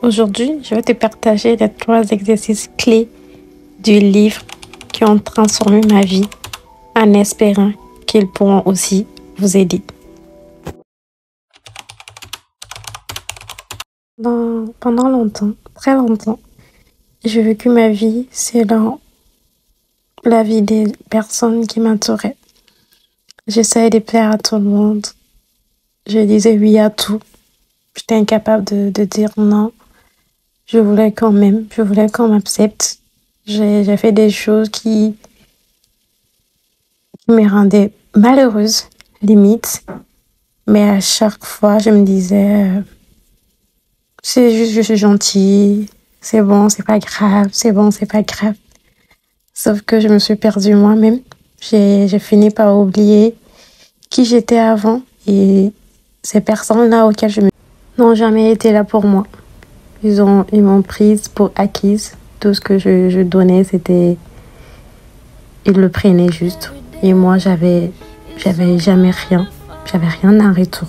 Aujourd'hui, je vais te partager les 3 exercices clés du livre qui ont transformé ma vie en espérant qu'ils pourront aussi vous aider. Pendant longtemps, très longtemps, j'ai vécu ma vie selon la vie des personnes qui m'entouraient. J'essayais de plaire à tout le monde. Je disais oui à tout. J'étais incapable de dire non. Je voulais qu'on m'aime, je voulais qu'on m'accepte. J'ai fait des choses qui me rendaient malheureuse, limite. Mais à chaque fois, je me disais, c'est juste, je suis gentille, c'est bon, c'est pas grave, c'est bon, c'est pas grave. Sauf que je me suis perdue moi-même. J'ai fini par oublier qui j'étais avant et ces personnes-là auxquelles je me n'ont jamais été là pour moi. Ils m'ont prise pour acquise. Tout ce que je donnais, c'était... Ils le prenaient juste. Et moi, j'avais jamais rien. J'avais rien en retour.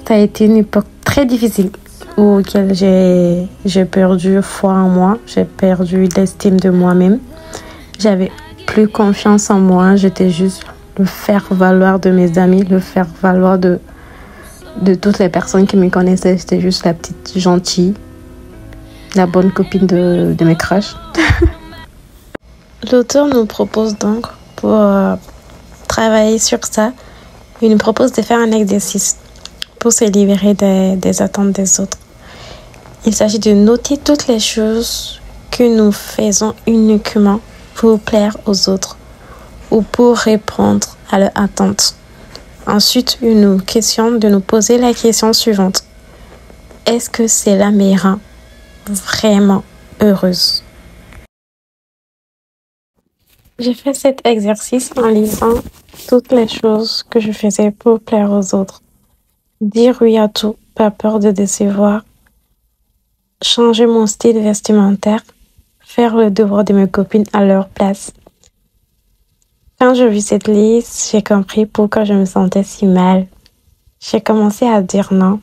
Ça a été une époque très difficile auquel j'ai perdu foi en moi. J'ai perdu l'estime de moi-même. J'avais plus confiance en moi. J'étais juste le faire-valoir de mes amis, le faire-valoir de toutes les personnes qui me connaissaient. J'étais juste la petite gentille, la bonne copine de mes crushs. L'auteur nous propose donc, pour travailler sur ça, il nous propose de faire un exercice pour se libérer des attentes des autres. Il s'agit de noter toutes les choses que nous faisons uniquement pour plaire aux autres ou pour répondre à leurs attentes. Ensuite, il nous questionne de nous poser la question suivante. Est-ce que cela me rend vraiment heureuse? J'ai fait cet exercice en lisant toutes les choses que je faisais pour plaire aux autres. Dire oui à tout, pas peur de décevoir. Changer mon style vestimentaire. Faire le devoir de mes copines à leur place. Quand j'ai vu cette liste, j'ai compris pourquoi je me sentais si mal. J'ai commencé à dire non,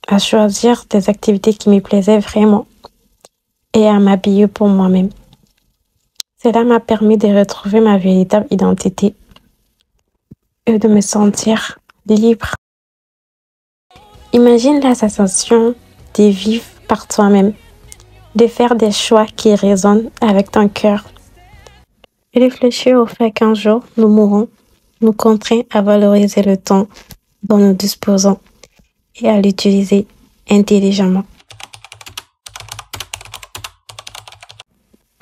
à choisir des activités qui me plaisaient vraiment et à m'habiller pour moi-même. Cela m'a permis de retrouver ma véritable identité et de me sentir libre. Imagine la sensation de vivre par toi-même, de faire des choix qui résonnent avec ton cœur. Réfléchir au fait qu'un jour nous mourrons nous contraint à valoriser le temps dont nous disposons et à l'utiliser intelligemment.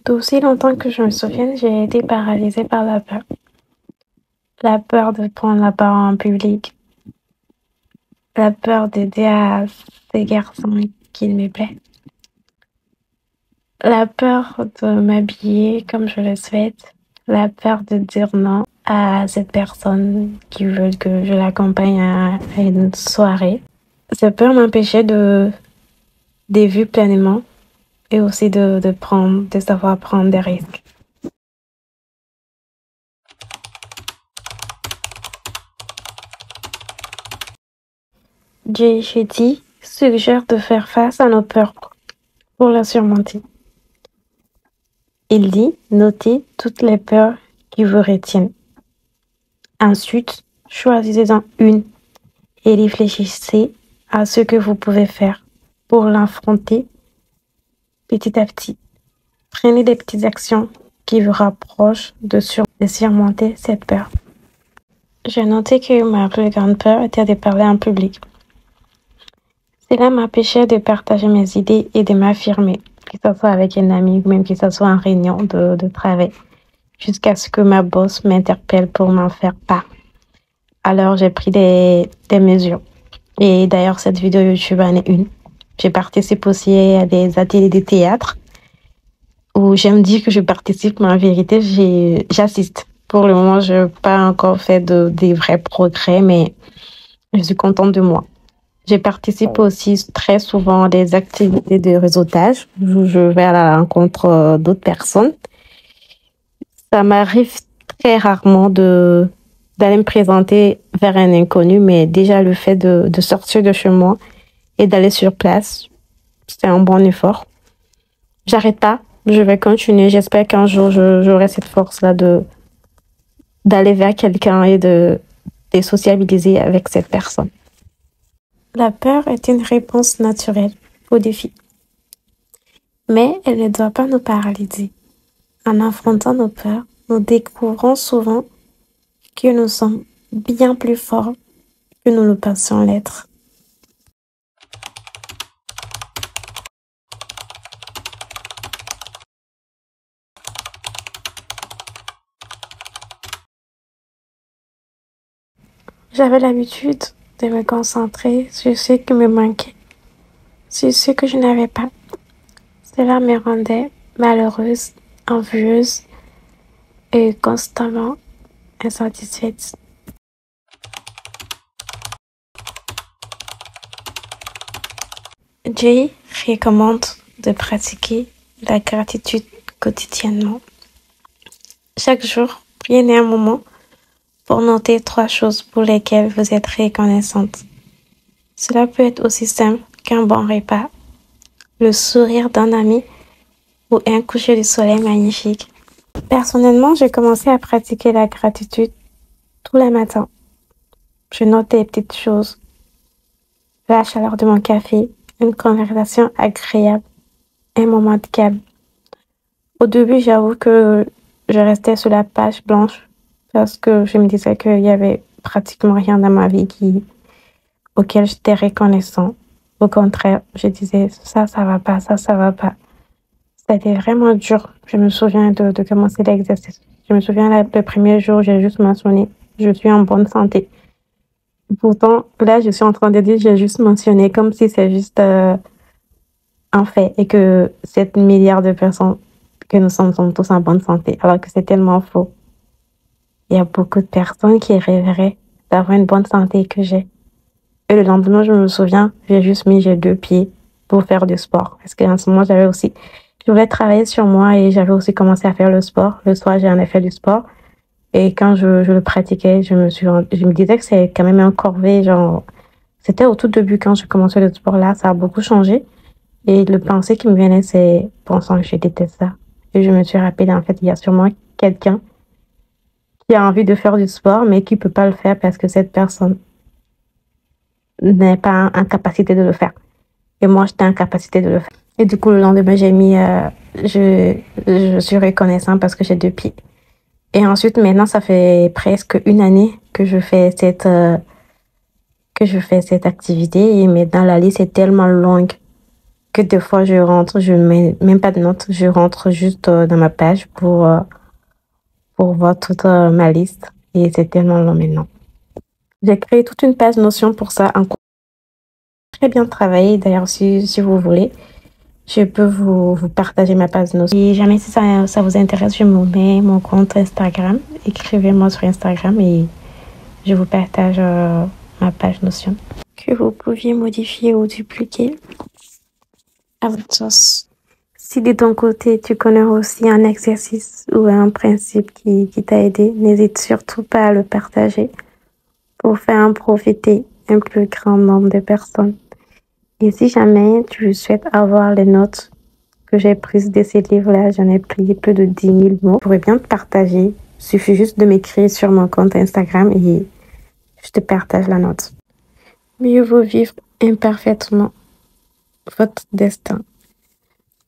D'aussi longtemps que je me souvienne, j'ai été paralysée par la peur. La peur de prendre la parole en public. La peur de dire à ces garçons qu'il me plaît. La peur de m'habiller comme je le souhaite. La peur de dire non à cette personne qui veut que je l'accompagne à une soirée. Cette peur m'empêchait de vivre pleinement et aussi de savoir prendre des risques. Jay Shetty suggère de faire face à nos peurs pour la surmonter. Il dit, notez toutes les peurs qui vous retiennent. Ensuite, choisissez-en une et réfléchissez à ce que vous pouvez faire pour l'affronter petit à petit. Prenez des petites actions qui vous rapprochent de surmonter cette peur. J'ai noté que ma plus grande peur était de parler en public. Cela m'empêchait de partager mes idées et de m'affirmer, que ce soit avec un ami ou même que ce soit en réunion de travail, jusqu'à ce que ma boss m'interpelle pour m'en faire part. Alors j'ai pris des mesures. Et d'ailleurs, cette vidéo YouTube en est une. J'ai participé aussi à des ateliers de théâtre où j'aime dire que je participe, mais en vérité, j'assiste. Pour le moment, je n'ai pas encore fait des vrais progrès, mais je suis contente de moi. Je participe aussi très souvent à des activités de réseautage où je vais à la rencontre d'autres personnes. Ça m'arrive très rarement d'aller me présenter vers un inconnu, mais déjà le fait de sortir de chez moi et d'aller sur place, c'est un bon effort. J'arrête pas, je vais continuer. J'espère qu'un jour, j'aurai cette force-là d'aller vers quelqu'un et de sociabiliser avec cette personne. La peur est une réponse naturelle au défi. Mais elle ne doit pas nous paralyser. En affrontant nos peurs, nous découvrons souvent que nous sommes bien plus forts que nous le pensions l'être. J'avais l'habitude de me concentrer sur ce qui me manquait, sur ce que je n'avais pas. Cela me rendait malheureuse, envieuse et constamment insatisfaite. Jay recommande de pratiquer la gratitude quotidiennement. Chaque jour, prenez un moment pour noter 3 choses pour lesquelles vous êtes reconnaissante. Cela peut être aussi simple qu'un bon repas, le sourire d'un ami ou un coucher de soleil magnifique. Personnellement, j'ai commencé à pratiquer la gratitude tous les matins. Je note des petites choses, la chaleur de mon café, une conversation agréable, un moment de calme. Au début, j'avoue que je restais sur la page blanche parce que je me disais qu'il y avait pratiquement rien dans ma vie auquel j'étais reconnaissant. Au contraire, je disais ça va pas, ça va pas. C'était vraiment dur. Je me souviens de commencer l'exercice. Je me souviens le premier jour, j'ai juste mentionné je suis en bonne santé. Pourtant, là, je suis en train de dire j'ai juste mentionné comme si c'est juste un fait et que 7 milliards de personnes que nous sommes tous en bonne santé, alors que c'est tellement faux. Il y a beaucoup de personnes qui rêveraient d'avoir une bonne santé que j'ai. Et le lendemain, je me souviens, j'ai 2 pieds pour faire du sport. Parce qu'en ce moment, je voulais travailler sur moi et j'avais aussi commencé à faire le sport. Le soir, j'en ai fait du sport. Et quand je le pratiquais, je me disais que c'est quand même un corvée, genre, c'était au tout début quand je commençais le sport là, ça a beaucoup changé. Et le pensée qui me venait, c'est pensant que je déteste ça. Et je me suis rappelé, en fait, il y a sûrement quelqu'un qui a envie de faire du sport, mais qui peut pas le faire parce que cette personne n'est pas en capacité de le faire. Et moi, j'étais en capacité de le faire. Et du coup, le lendemain, je suis reconnaissant parce que j'ai 2 pieds. Et ensuite, maintenant, ça fait presque 1 année que je fais cette activité. Et maintenant, la liste est tellement longue que des fois, je rentre, je ne mets même pas de notes, je rentre juste dans ma page pour voir toute ma liste. Et c'est tellement long maintenant. J'ai créé toute une page Notion pour ça, un cours très bien travaillé. D'ailleurs, si vous voulez, je peux vous partager ma page Notion. Si jamais ça vous intéresse, je me mets mon compte Instagram. Écrivez-moi sur Instagram et je vous partage ma page Notion. Que vous pouviez modifier ou dupliquer à votre sauce. Si de ton côté, tu connais aussi un exercice ou un principe qui t'a aidé, n'hésite surtout pas à le partager pour faire en profiter un plus grand nombre de personnes. Et si jamais tu souhaites avoir les notes que j'ai prises de ces livres-là, j'en ai pris plus de 10 000 mots, je pourrais bien te partager. Il suffit juste de m'écrire sur mon compte Instagram et je te partage la note. Mieux vaut vivre imparfaitement votre destin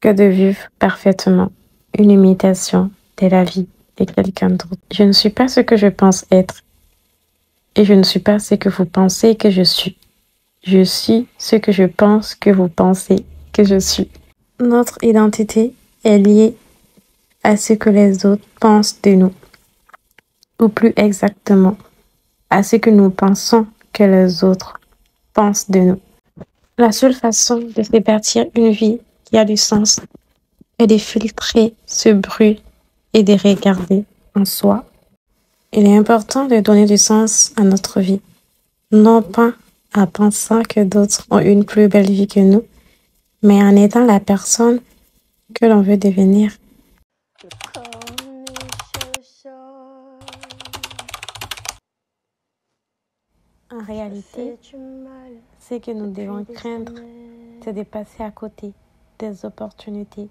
que de vivre parfaitement une imitation de la vie de quelqu'un d'autre. Je ne suis pas ce que je pense être et je ne suis pas ce que vous pensez que je suis. Je suis ce que je pense que vous pensez que je suis. Notre identité est liée à ce que les autres pensent de nous, ou plus exactement, à ce que nous pensons que les autres pensent de nous. La seule façon de se bâtir une vie qui a du sens est de filtrer ce bruit et de regarder en soi. Il est important de donner du sens à notre vie, non pas en pensant que d'autres ont une plus belle vie que nous, mais en étant la personne que l'on veut devenir. En réalité, ce que nous devons craindre, c'est de passer à côté des opportunités